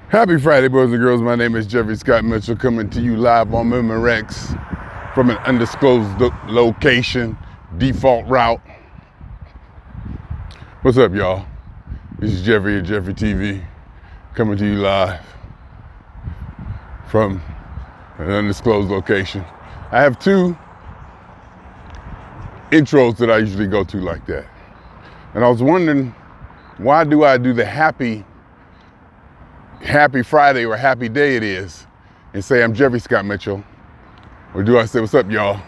Happy Friday, boys and girls. My name is Jeffery Scott Mitchell, coming to you live on Memorex from an undisclosed location, default route. What's up, y'all? This is Jeffery at Jeffery TV, coming to you live from an undisclosed location. I have two intros that I usually go to like that. And I was wondering, why do I do the happy Friday or happy day it is and say I'm Jeffery Scott Mitchell? Or do I say, what's up, y'all?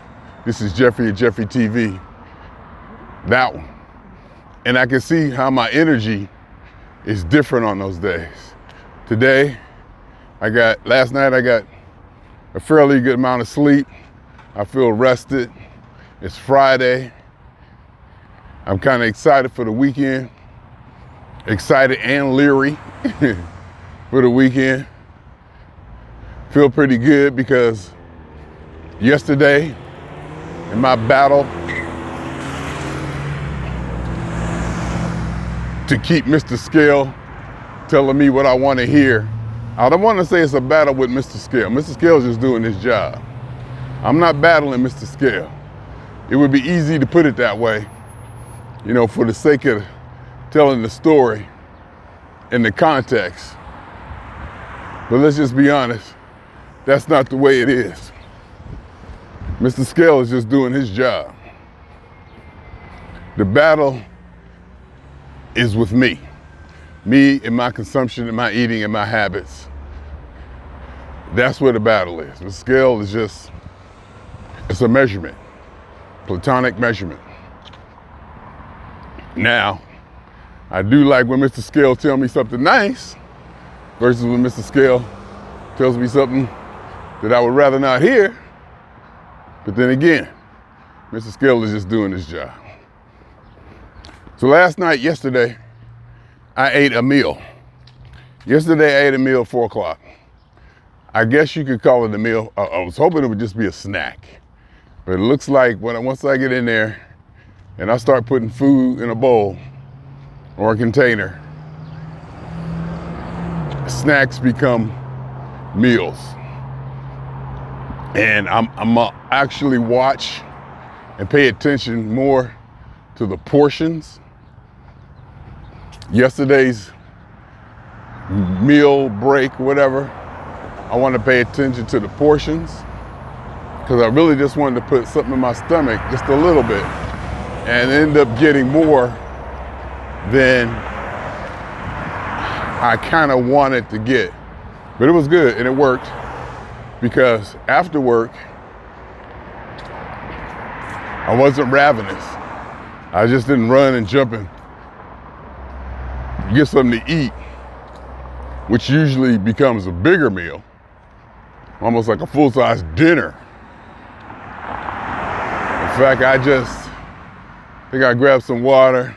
This is Jeffery at Jeffery TV. That one. And I can see how my energy is different on those days. Today, last night I got a fairly good amount of sleep. I feel rested. It's Friday. I'm kind of excited for the weekend. Excited and leery for the weekend. Feel pretty good because yesterday in my battle to keep Mr. Scale telling me what I want to hear, I don't want to say it's a battle with Mr. Scale. Mr. Scale's just doing his job. I'm not battling Mr. Scale. It would be easy to put it that way, you know, for the sake of telling the story in the context. But let's just be honest, that's not the way it is. Mr. Scale is just doing his job. The battle is with me. Me and my consumption and my eating and my habits. That's where the battle is. The scale is just, it's a measurement, platonic measurement. Now, I do like when Mr. Scale tells me something nice versus when Mr. Scale tells me something that I would rather not hear. But then again, Mr. Scale is just doing his job. So yesterday, I ate a meal. Yesterday, I ate a meal at 4 o'clock. I guess you could call it a meal. I was hoping it would just be a snack. But it looks like once I get in there and I start putting food in a bowl or a container, snacks become meals. And I'm actually watch and pay attention more to the portions. Yesterday's meal break, whatever, I want to pay attention to the portions because I really just wanted to put something in my stomach, just a little bit, and end up getting more than I kind of wanted to get. But it was good and it worked because after work, I wasn't ravenous. I just didn't run and jump and get something to eat, which usually becomes a bigger meal, almost like a full-size dinner. In fact, I think I grabbed some water,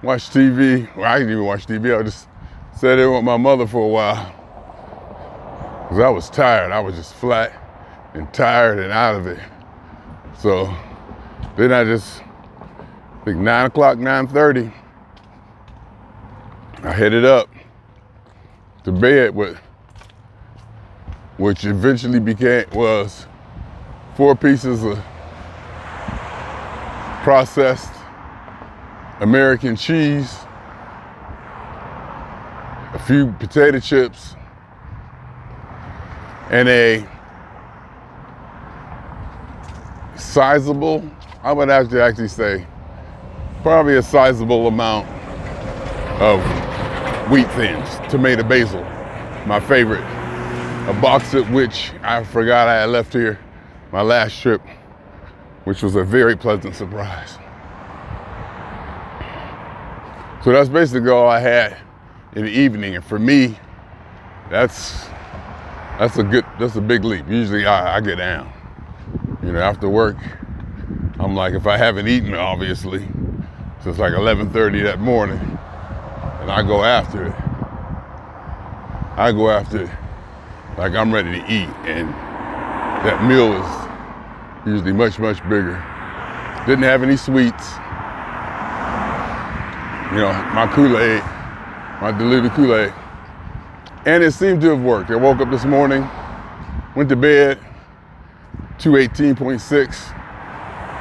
watched TV. Well, I didn't even watch TV. I just sat there with my mother for a while because I was tired. I was just flat and tired and out of it. So then I think 9 o'clock, 9:30, I headed up to bed which eventually was 4 pieces of processed American cheese, a few potato chips, and a sizable, I would actually say, probably a sizable amount of wheat thins, tomato basil, my favorite. A box of which I forgot I had left here my last trip, which was a very pleasant surprise. So that's basically all I had in the evening. And for me, that's a big leap. Usually I get down. You know, after work, I'm like, if I haven't eaten, obviously, so it's like 11:30 that morning, and I go after it. Like I'm ready to eat, and that meal is usually much, much bigger. Didn't have any sweets. You know, my Kool-Aid, my diluted Kool-Aid, And it seemed to have worked. I woke up this morning, went to bed, 218.6.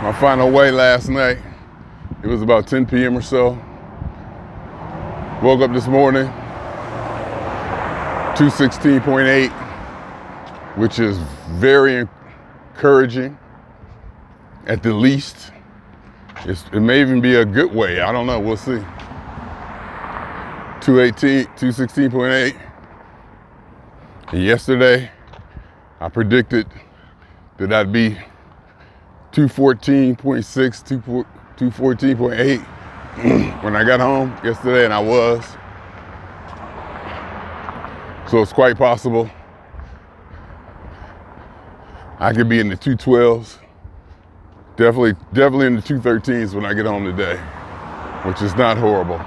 My final weigh last night, it was about 10 p.m. or so. Woke up this morning, 216.8, which is very encouraging at the least. It may even be a good way. I don't know. We'll see. 216.8. And yesterday, I predicted that I'd be 214.6, 214.8 when I got home yesterday, and I was. So it's quite possible I could be in the 212s. Definitely in the 213s when I get home today, which is not horrible.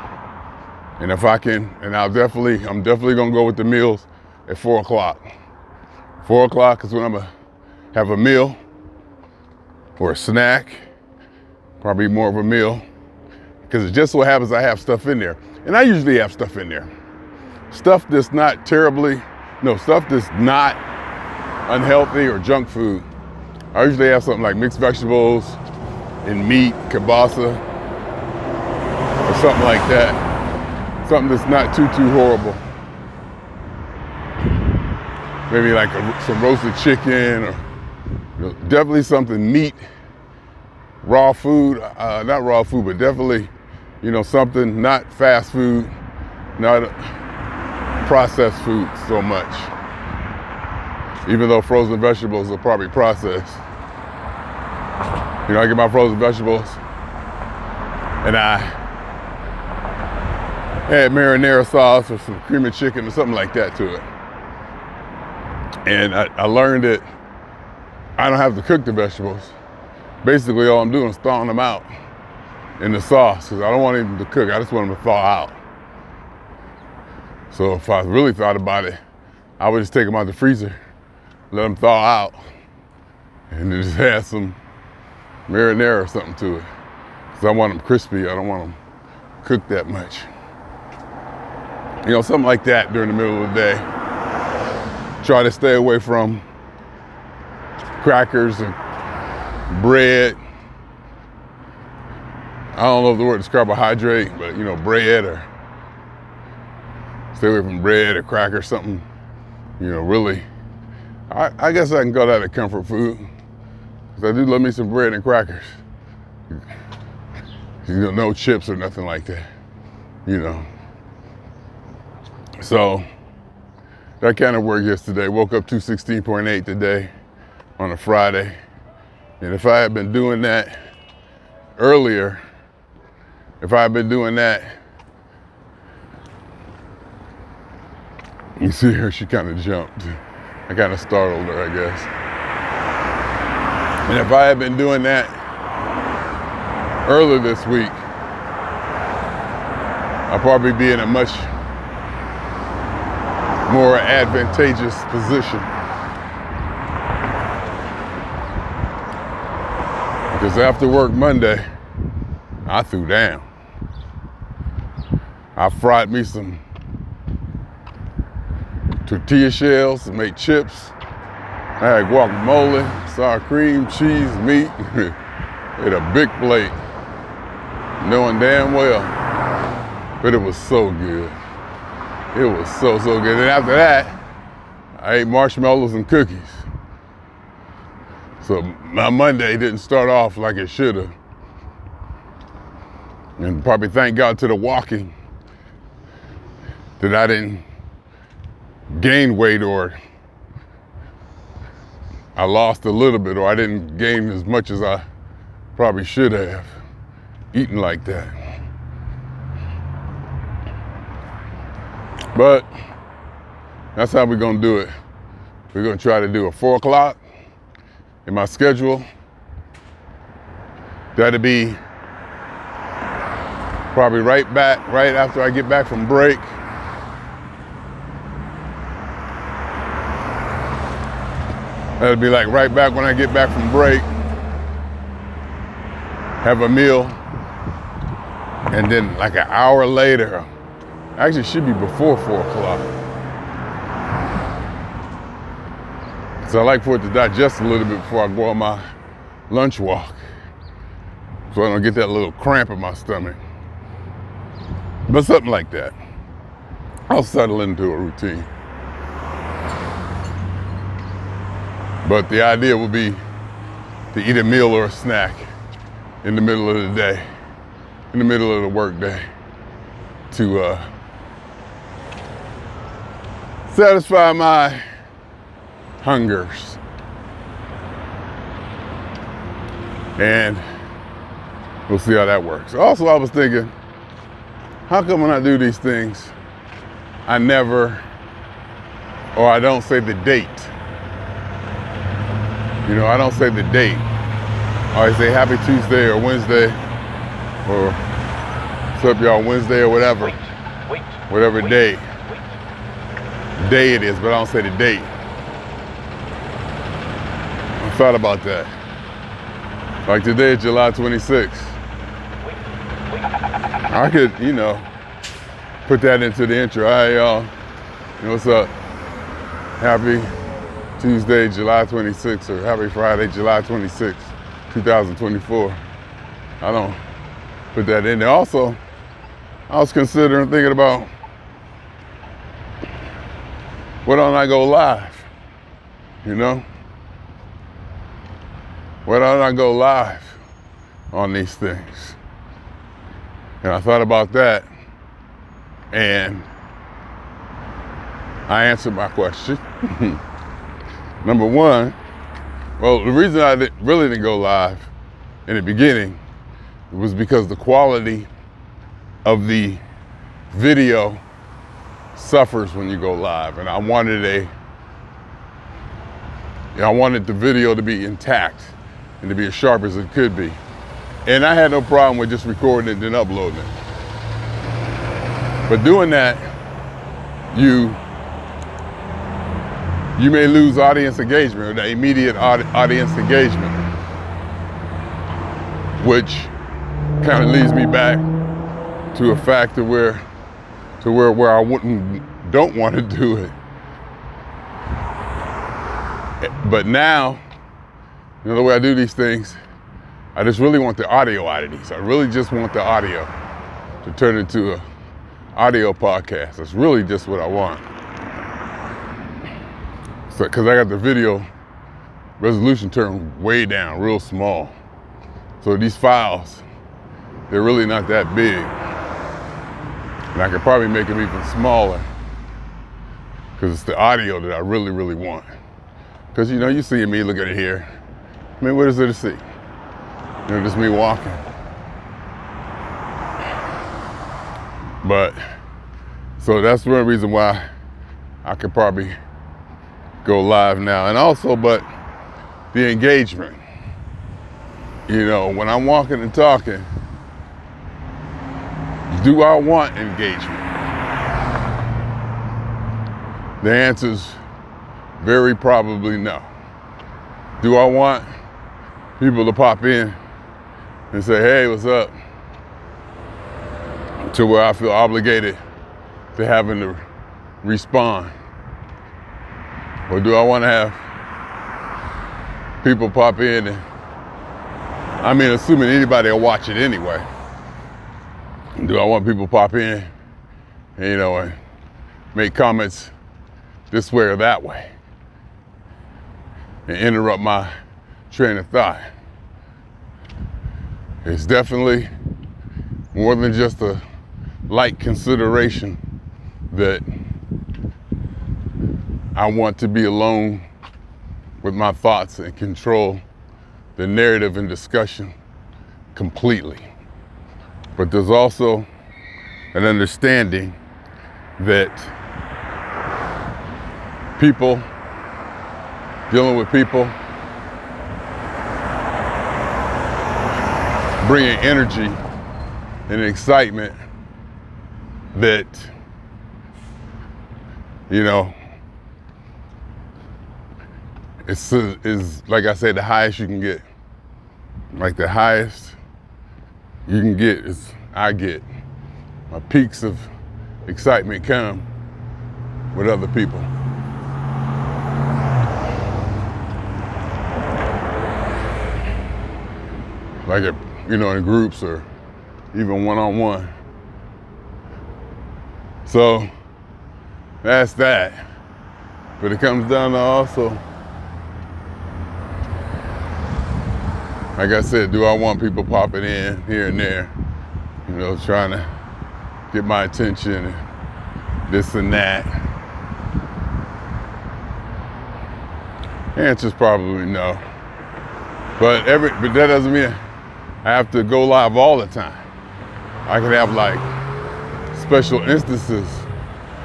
And if I can, and I'm definitely gonna go with the meals at 4 o'clock. 4 o'clock is when I'm gonna have a meal or a snack, probably more of a meal, because it just so happens I have stuff in there. And I usually have stuff in there. Stuff that's not unhealthy or junk food. I usually have something like mixed vegetables and meat, kielbasa, or something like that. Something that's not too horrible. Maybe like some roasted chicken, or definitely something meat, raw food, not raw food, but definitely, something not fast food, not processed food so much. Even though frozen vegetables are probably processed. I get my frozen vegetables and I add marinara sauce or some cream of chicken or something like that to it. And I learned that I don't have to cook the vegetables. Basically, all I'm doing is thawing them out in the sauce, because I don't want them to cook. I just want them to thaw out. So if I really thought about it, I would just take them out the freezer, let them thaw out, and then just add some marinara or something to it. Because I want them crispy. I don't want them cooked that much. Something like that during the middle of the day. Try to stay away from crackers and bread. I don't know if the word is carbohydrate, but bread, or stay away from bread or crackers, something, really. I guess I can call that a comfort food, because I do love me some bread and crackers. No chips or nothing like that, So that kind of worked yesterday. Woke up 216.8 today on a Friday. And if I had been doing that earlier, you see her, she kind of jumped. I kind of startled her, I guess. And if I had been doing that earlier this week, I'd probably be in a much more advantageous position. Because after work Monday, I threw down. I fried me some tortilla shells and made chips. I had guacamole, sour cream, cheese, meat. Ate a big plate, knowing damn well, but it was so good. It was so good. And after that, I ate marshmallows and cookies. So my Monday didn't start off like it should have. And probably thank God to the walking that I didn't gain weight, or I lost a little bit, or I didn't gain as much as I probably should have eaten like that. But that's how we're gonna do it. We're gonna try to do a 4 o'clock in my schedule. That'll be probably right after I get back from break. That'll be like right back when I get back from break. Have a meal. And then like an hour later, actually it should be before 4 o'clock. So I like for it to digest a little bit before I go on my lunch walk, so I don't get that little cramp in my stomach. But something like that. I'll settle into a routine. But the idea would be to eat a meal or a snack in the middle of the day, in the middle of the workday, to satisfy my hungers. And we'll see how that works. Also, I was thinking, how come when I do these things, I never, or I don't say the date. You know, I don't say the date. Or I say happy Tuesday or Wednesday, or what's up y'all, Wednesday or whatever. Whatever day it is, but I don't say the date. I thought about that. Like today is July 26th. I could, you know, put that into the intro. All right, y'all. You know what's up? Happy Tuesday, July 26th, or happy Friday, July 26th, 2024. I don't put that in there. Also, I was considering thinking about, why don't I go live? You know? Why don't I go live on these things? And I thought about that, and I answered my question. Number one, well, the reason I really didn't go live in the beginning was because the quality of the video suffers when you go live, and I wanted the video to be intact and to be as sharp as it could be. And I had no problem with just recording it and then uploading it. But doing that, you may lose audience engagement, or the immediate audience engagement, which kind of leads me back to a factor where I don't want to do it. But now, you know, the way I do these things, I just really want the audio out of these. I really just want the audio to turn into an audio podcast. That's really just what I want. So, because I got the video resolution turned way down, real small. So these files, they're really not that big. And I could probably make them even smaller, because it's the audio that I really, really want. Because, you know, you see me, look at it here. I mean, what is there to see? You know, just me walking. But, so that's one reason why I could probably go live now. And also, but the engagement. You know, when I'm walking and talking, do I want engagement? The answer's very probably no. Do I want people to pop in and say, hey, what's up? To where I feel obligated to having to respond? Or do I want to have people pop in and, I mean, assuming anybody will watch it anyway. Do I want people to pop in, you know, and make comments this way or that way and interrupt my train of thought? It's definitely more than just a light consideration that I want to be alone with my thoughts and control the narrative and discussion completely. But there's also an understanding that people, dealing with people, bringing energy and excitement that, you know, is like I said, the highest you can get. Like the highest you can get is I get. My peaks of excitement come with other people. like in groups or even one-on-one. So that's that. But it comes down to also, like I said, do I want people popping in here and there, trying to get my attention and this and that? The answer's probably no. But that doesn't mean I have to go live all the time. I can have like special instances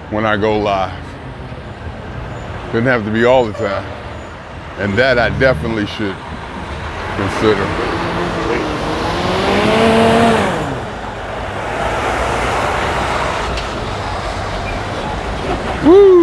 when I go live. Doesn't have to be all the time. And that I definitely should consider. Woo!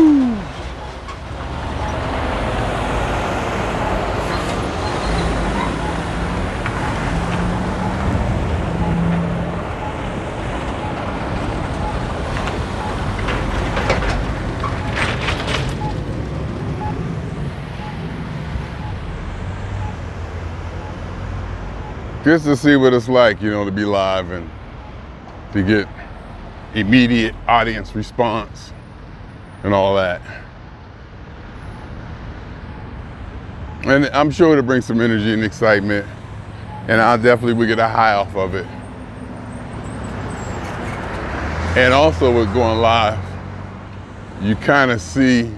Just to see what it's like, to be live and to get immediate audience response and all that. And I'm sure it'll bring some energy and excitement, and I definitely would get a high off of it. And also with going live, you kind of see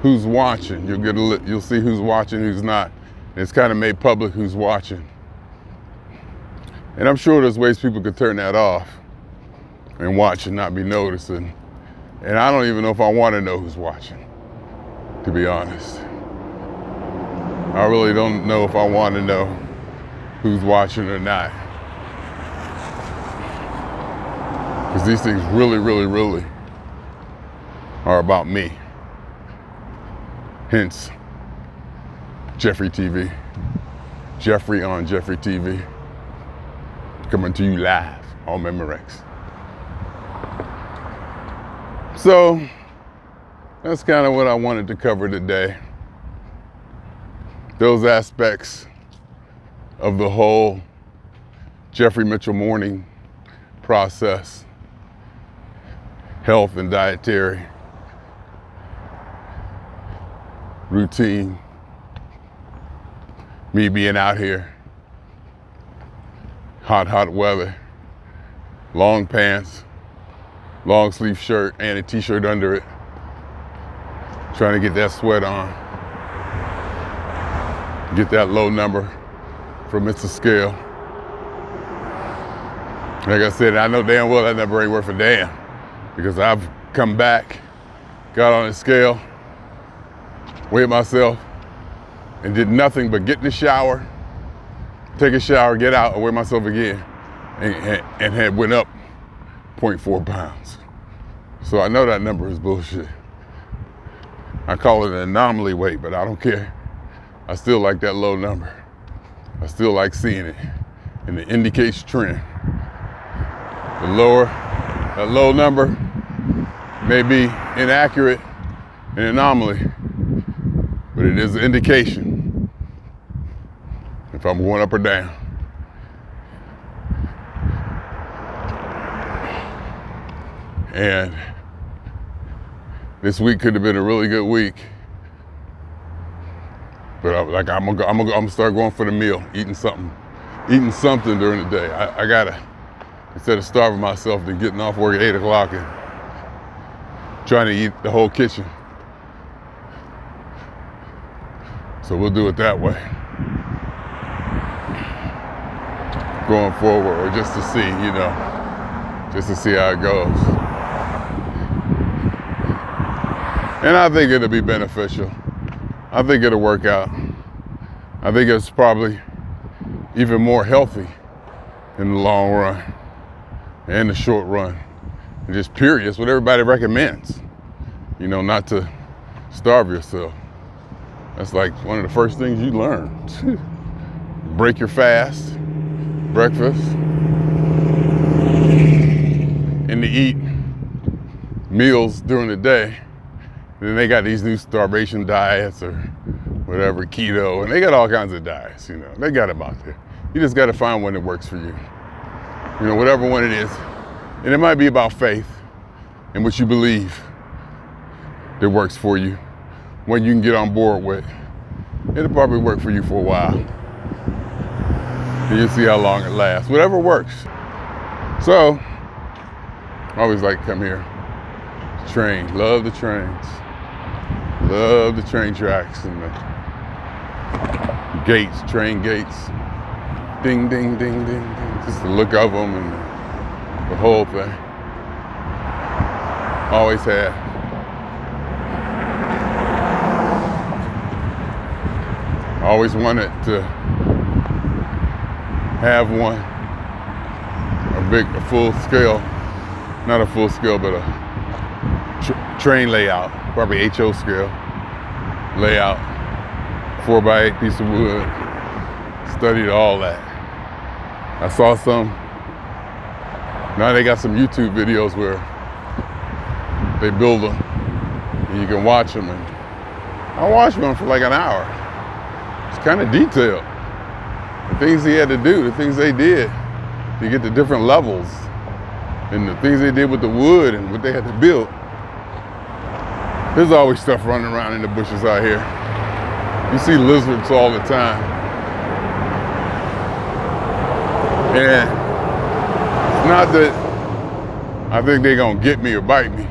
who's watching. You'll see who's watching, who's not. It's kind of made public who's watching. And I'm sure there's ways people could turn that off and watch and not be noticing. And I don't even know if I want to know who's watching, to be honest. I really don't know if I want to know who's watching or not. Because these things really, really, really are about me. Hence, Jeffery TV. Jeffery on Jeffery TV. Coming to you live on Memorex. So, that's kind of what I wanted to cover today. Those aspects of the whole Jeffery Mitchell morning process. Health and dietary routine. Me being out here, hot weather, long pants, long sleeve shirt and a t-shirt under it, trying to get that sweat on, get that low number from Mr. Scale. Like I said, I know damn well that number ain't worth a damn, because I've come back, got on the scale, weighed myself, and did nothing but get in the shower, take a shower, get out, and weigh myself again, and had went up 0.4 pounds. So I know that number is bullshit. I call it an anomaly weight, but I don't care. I still like that low number. I still like seeing it, and it indicates trend. That low number may be inaccurate, an anomaly, but it is an indication if I'm going up or down. And this week could have been a really good week, but I'm gonna start going for the meal, eating something during the day. I gotta, instead of starving myself and getting off work at 8 o'clock and trying to eat the whole kitchen. So we'll do it that way. Going forward, or just to see, just to see how it goes. And I think it'll be beneficial. I think it'll work out. I think it's probably even more healthy in the long run and the short run. And just period, it's what everybody recommends. Not to starve yourself. That's like one of the first things you learn. Break your fast, breakfast, and to eat meals during the day. And then they got these new starvation diets or whatever, keto, and they got all kinds of diets, you know. They got them out there. You just got to find one that works for you. You know, whatever one it is. And it might be about faith and what you believe that works for you, what you can get on board with. It'll probably work for you for a while. And you'll see how long it lasts. Whatever works. So, I always like to come here. Train. Love the trains. Love the train tracks and the gates, train gates. Ding, ding, ding, ding, ding. Just the look of them and the whole thing. Always had. Always wanted to have one. A full scale, not a full scale, but a train layout, probably HO scale layout, 4x8 piece of wood. Studied all that. I saw some. Now they got some YouTube videos where they build them and you can watch them. And I watched one for like an hour. It's kind of detailed. The things he had to do, the things they did to get to different levels, and the things they did with the wood and what they had to build. There's always stuff running around in the bushes out here. You see lizards all the time. And it's not that I think they're gonna get me or bite me.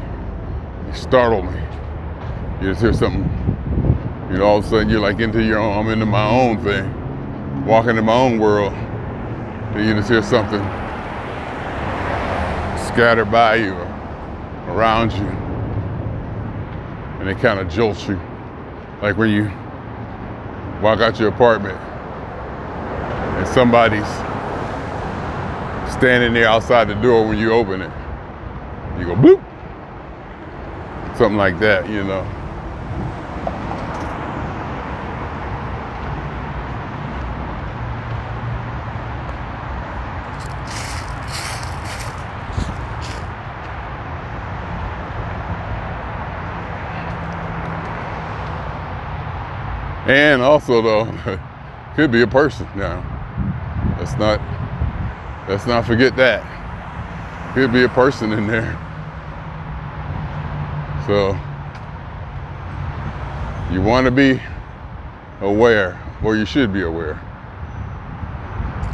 They startle me. You just hear something, you know, all of a sudden you're like into your own, I'm into my own thing, walking in my own world. Then you just hear something scatter by you or around you, and it kind of jolts you. Like when you walk out your apartment and somebody's standing there outside the door when you open it. You go boop. Something like that, you know. And also though, could be a person now. Let's not forget that. Could be a person in there. So you want to be aware, or you should be aware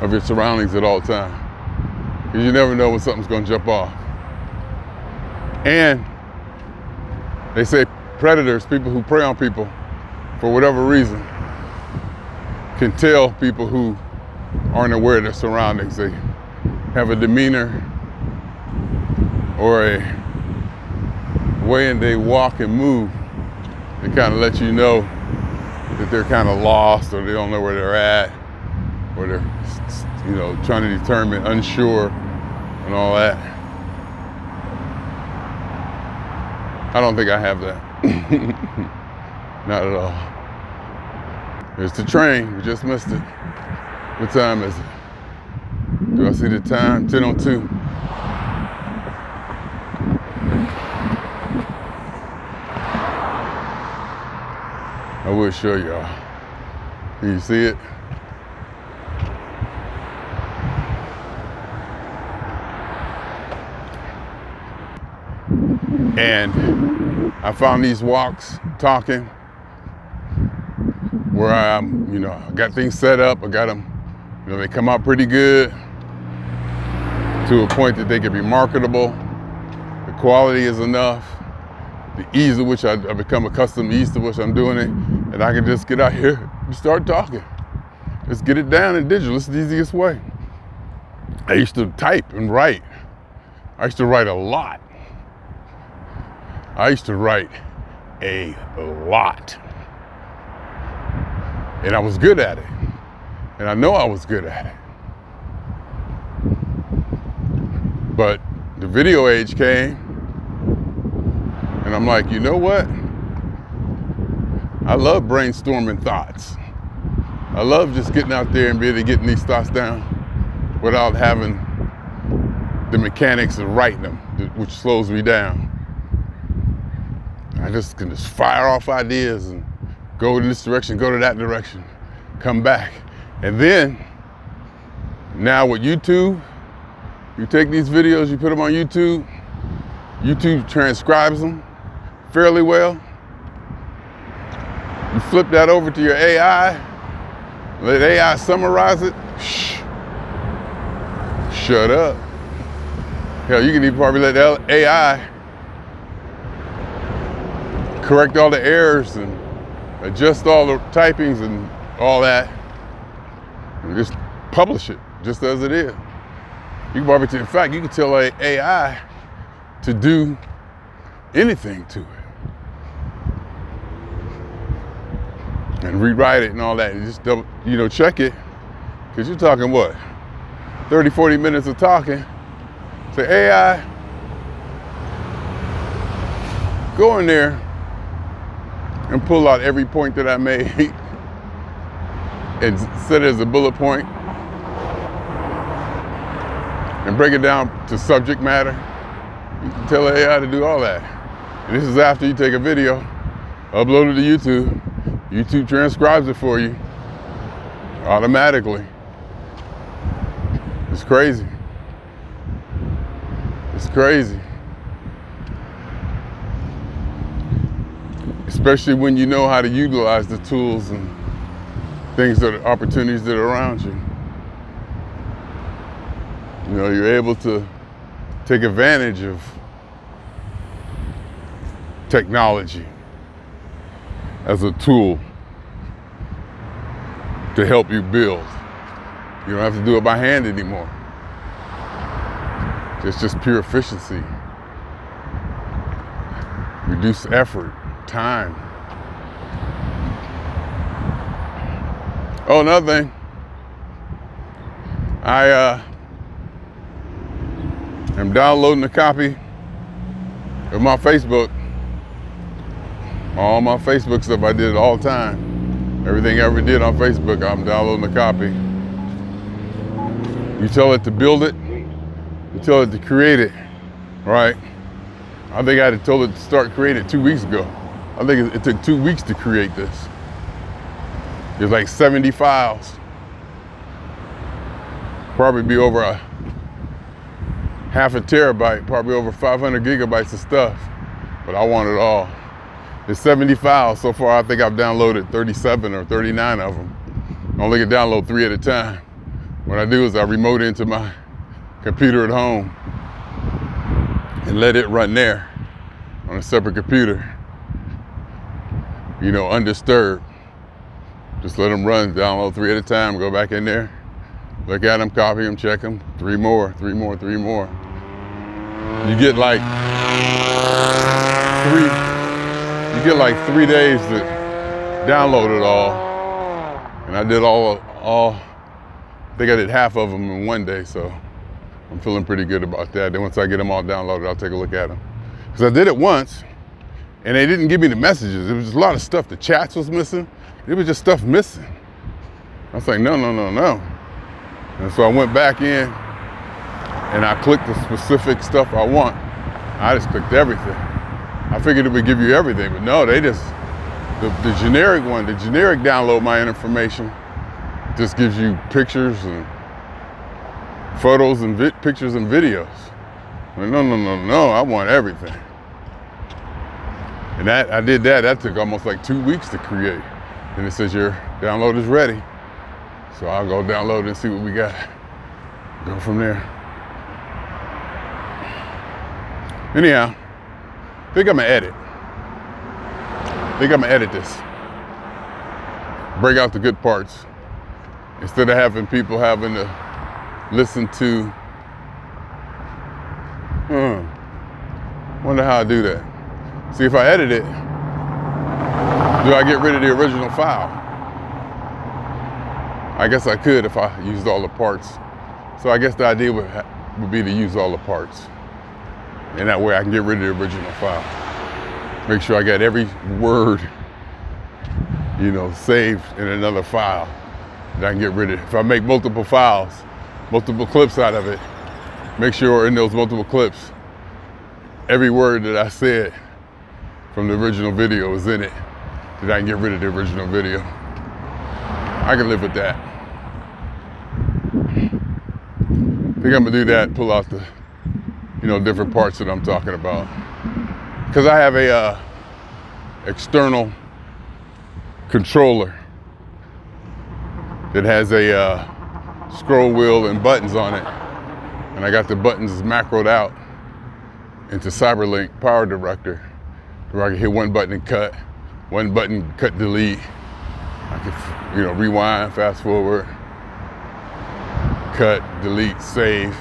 of your surroundings at all times. Because you never know when something's going to jump off. And they say predators, people who prey on people for whatever reason, can tell people who aren't aware of their surroundings. They have a demeanor or a way and they walk and move. They kind of let you know that they're kind of lost, or they don't know where they're at, or they're, you know, trying to determine, unsure, and all that. I don't think I have that. Not at all. There's the train. We just missed it. What time is it? Do I see the time? 10:02. I will show y'all. Can you see it? And I found these walks talking where I'm, you know, I got things set up. I got them, you know, they come out pretty good to a point that they can be marketable. The quality is enough. The ease of which I become accustomed, the ease of which I'm doing it, and I can just get out here and start talking. Let's get it down in digital. It's the easiest way. I used to type and write. I used to write a lot. I used to write a lot. And I was good at it. And I know I was good at it. But the video age came, and I'm like, you know what? I love brainstorming thoughts. I love just getting out there and being able to get these thoughts down without having the mechanics of writing them, which slows me down. I just can just fire off ideas and go in this direction, go to that direction, come back. And then, now with YouTube, you take these videos, you put them on YouTube, YouTube transcribes them fairly well. You flip that over to your AI, let AI summarize it. Shh. Shut up. Hell, you can even probably let AI correct all the errors and adjust all the typings and all that, and just publish it just as it is. You can probably, in fact, you can tell AI to do anything to it and rewrite it and all that. And just double, check it, because you're talking what, 30, 40 minutes of talking. Say, AI, go in there and pull out every point that I made and set it as a bullet point and break it down to subject matter. You can tell AI to do all that. And this is after you take a video, upload it to YouTube. YouTube transcribes it for you automatically. It's crazy. It's crazy. Especially when you know how to utilize the tools and things that are opportunities that are around you. You're able to take advantage of technology as a tool to help you build. You don't have to do it by hand anymore. It's just pure efficiency. Reduce effort, time. Oh, another thing. I am downloading a copy of my Facebook. All my Facebook stuff, I did it all the time. Everything I ever did on Facebook, I'm downloading a copy. You tell it to build it, you tell it to create it, right? I think I had told it to start creating it 2 weeks ago. I think it took 2 weeks to create this. There's like 70 files. Probably be over a half a terabyte, probably over 500 gigabytes of stuff, but I want it all. There's 70 files. So far, I think I've downloaded 37 or 39 of them. I only can download 3 at a time. What I do is I remote into my computer at home and let it run there on a separate computer, undisturbed. Just let them run, download 3 at a time, go back in there, look at them, copy them, check them, 3 more, 3 more, 3 more. You get like 3 days to download it all. And I did I think I did half of them in 1 day, so I'm feeling pretty good about that. Then once I get them all downloaded, I'll take a look at them. Because I did it once, and they didn't give me the messages. It was just a lot of stuff. The chats was missing. It was just stuff missing. I was like, no. And so I went back in, and I clicked the specific stuff I want. I just clicked everything. I figured it would give you everything, but no, they just, the generic one, the generic download my information, just gives you pictures and photos and pictures and videos. Like, no, I want everything. And I did that. That took almost like 2 weeks to create. And it says your download is ready. So I'll go download it and see what we got. Go from there. Anyhow, I think I'm gonna edit. This. Break out the good parts. Instead of having people having to listen to, wonder how I do that. See, if I edit it, do I get rid of the original file? I guess I could if I used all the parts. So I guess the idea would be to use all the parts. And that way I can get rid of the original file. Make sure I got every word, saved in another file that I can get rid of. If I make multiple files, multiple clips out of it, make sure in those multiple clips, every word that I said from the original video is in it. that I can get rid of the original video. I can live with that. I think I'm gonna do that, pull out the, different parts that I'm talking about. Because I have a external controller that has a scroll wheel and buttons on it. And I got the buttons macroed out into CyberLink Power Director, where I can hit one button and cut, one button cut delete. I can, rewind, fast forward, cut, delete, save.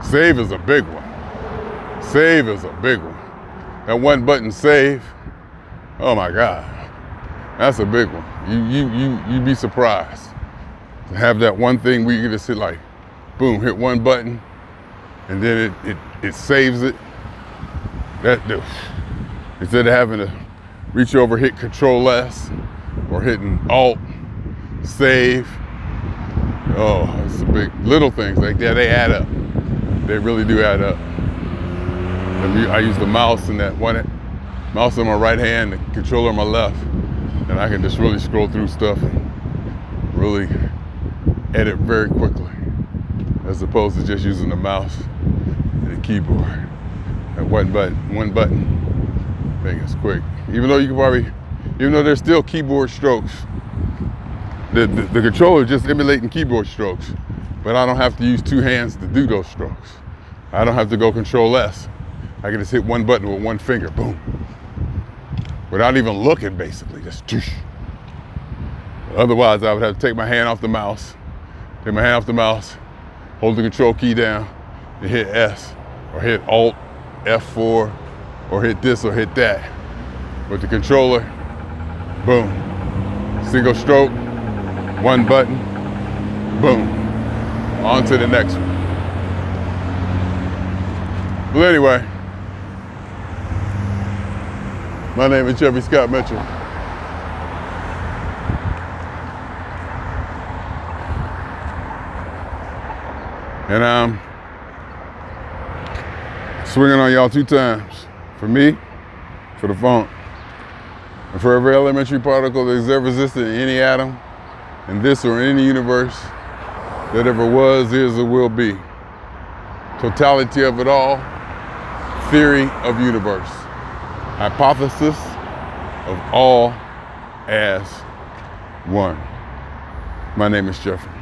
Save is a big one. Save is a big one. That one button save, oh my God, that's a big one. You'd be surprised to have that one thing where you can just hit like, boom, hit one button, and then it saves it. Instead of having to reach over, hit Control S, or hitting Alt, save. Oh, it's a big, little things like that, they add up. They really do add up. I use the mouse and that one mouse on my right hand, the controller on my left, and I can just really scroll through stuff and really edit very quickly, as opposed to just using the mouse and the keyboard. That one button thing is quick. Even though there's still keyboard strokes, the controller is just emulating keyboard strokes, but I don't have to use two hands to do those strokes. I don't have to go Control S. I can just hit one button with one finger, boom. Without even looking, basically, just toosh. Otherwise, I would have to take my hand off the mouse, hold the control key down, and hit S, or hit Alt, F4, or hit this or hit that. With the controller, boom. Single stroke, one button, boom. On to the next one. Well, anyway, my name is Jeffery Scott Mitchell. And I'm swinging on y'all 2 times. For me, for the funk, and for every elementary particle that has ever existed in any atom, in this or any universe that ever was, is, or will be. Totality of it all, theory of universe, hypothesis of all as one. My name is Jeffery.